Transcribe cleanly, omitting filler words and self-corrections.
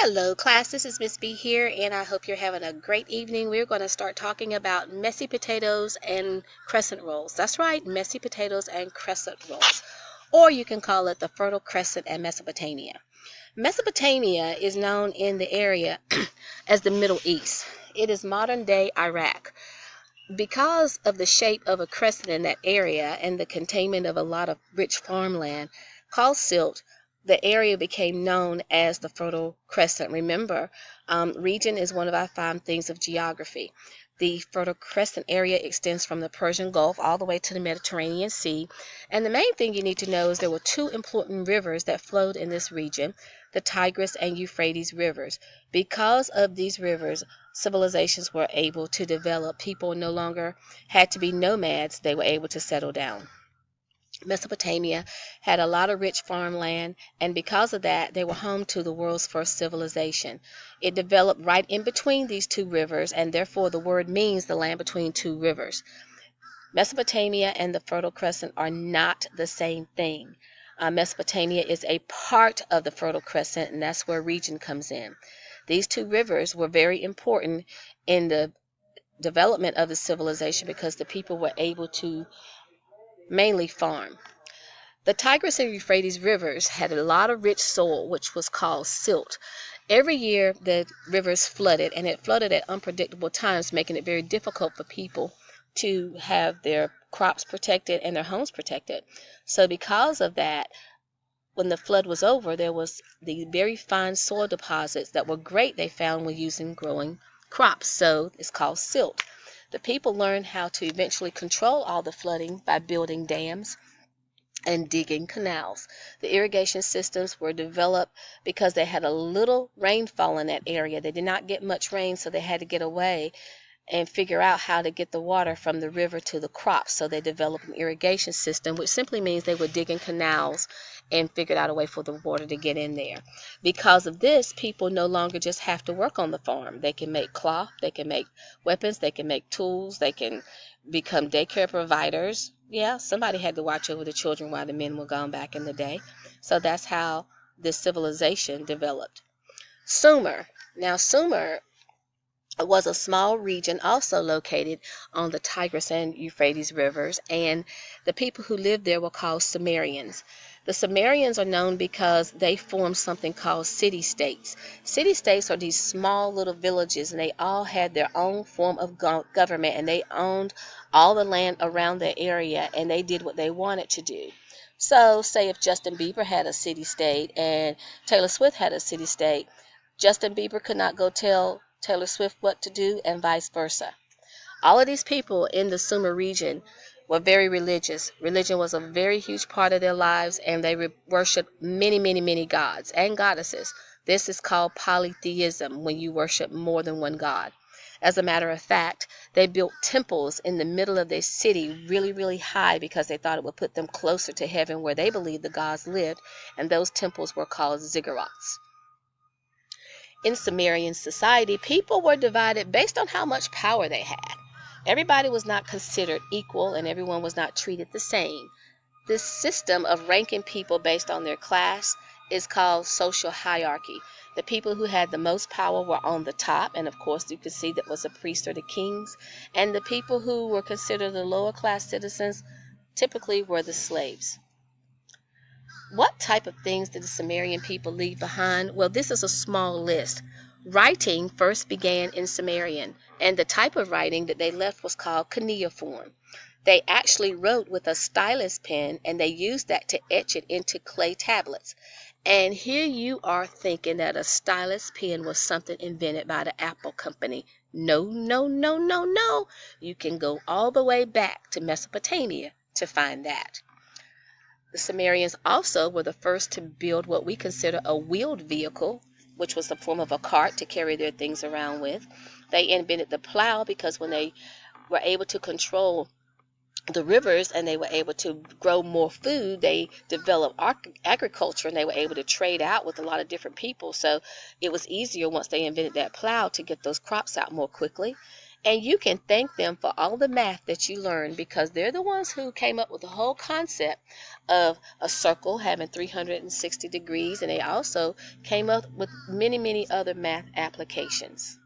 Hello class, this is Miss B here, and I hope you're having a great evening. We're going to start talking about messy potatoes and crescent rolls. That's right, messy potatoes and crescent rolls. Or you can call it the Fertile Crescent and Mesopotamia. Mesopotamia is known in the area as the Middle East. It is modern day Iraq. Because of the shape of a crescent in that area and the containment of a lot of rich farmland called silt, the area became known as the Fertile Crescent. Remember, region is one of our 5 things of geography. The Fertile Crescent area extends from the Persian Gulf all the way to the Mediterranean Sea. And the main thing you need to know is there were 2 important rivers that flowed in this region, the Tigris and Euphrates rivers. Because of these rivers, civilizations were able to develop. People no longer had to be nomads, they were able to settle down. Mesopotamia had a lot of rich farmland, and because of that, they were home to the world's first civilization. It developed right in between these 2 rivers, and therefore the word means the land between 2 rivers. Mesopotamia and the Fertile Crescent are not the same thing. Mesopotamia is a part of the Fertile Crescent, and that's where region comes in. These 2 rivers were very important in the development of the civilization because the people were able to mainly farm. The Tigris and Euphrates rivers had a lot of rich soil, which was called silt. Every year, the rivers flooded, and it flooded at unpredictable times, making it very difficult for people to have their crops protected and their homes protected. So because of that, when the flood was over, there was the very fine soil deposits that were great they found when using growing crops. So it's called silt. The people learned how to eventually control all the flooding by building dams and digging canals. The irrigation systems were developed because they had a little rainfall in that area. They did not get much rain, so they had to get away and figure out how to get the water from the river to the crops. So they developed an irrigation system, which simply means they were digging canals and figured out a way for the water to get in there. Because of this, people no longer just have to work on the farm. They can make cloth, they can make weapons, they can make tools, they can become daycare providers. Yeah, somebody had to watch over the children while the men were gone back in the day. So that's how this civilization developed. Sumer. Now, Sumer was a small region also located on the Tigris and Euphrates rivers, and the people who lived there were called Sumerians. The Sumerians are known because they formed something called city-states. City-states are these small little villages, and they all had their own form of government, and they owned all the land around their area, and they did what they wanted to do. So, say if Justin Bieber had a city-state and Taylor Swift had a city-state, Justin Bieber could not go tell Taylor Swift what to do, and vice versa. All of these people in the Sumer region were very religious. Religion was a very huge part of their lives, and they worshiped many, many, many gods and goddesses. This is called polytheism, when you worship more than one god. As a matter of fact, they built temples in the middle of their city really, really high because they thought it would put them closer to heaven where they believed the gods lived, and those temples were called ziggurats. In Sumerian society, people were divided based on how much power they had. Everybody was not considered equal, and everyone was not treated the same. This system of ranking people based on their class is called social hierarchy. The people who had the most power were on the top, and of course you could see that was the priests or the kings, and the people who were considered the lower class citizens typically were the slaves. What type of things did the Sumerian people leave behind? Well, this is a small list. Writing first began in Sumerian, and the type of writing that they left was called cuneiform. They actually wrote with a stylus pen, and they used that to etch it into clay tablets. And here you are thinking that a stylus pen was something invented by the Apple Company. No, no, no, no, no. You can go all the way back to Mesopotamia to find that. The Sumerians also were the first to build what we consider a wheeled vehicle, which was the form of a cart to carry their things around with. They invented the plow because when they were able to control the rivers and they were able to grow more food, they developed agriculture, and they were able to trade out with a lot of different people. So it was easier once they invented that plow to get those crops out more quickly. And you can thank them for all the math that you learned, because they're the ones who came up with the whole concept of a circle having 360 degrees, and they also came up with many, many other math applications.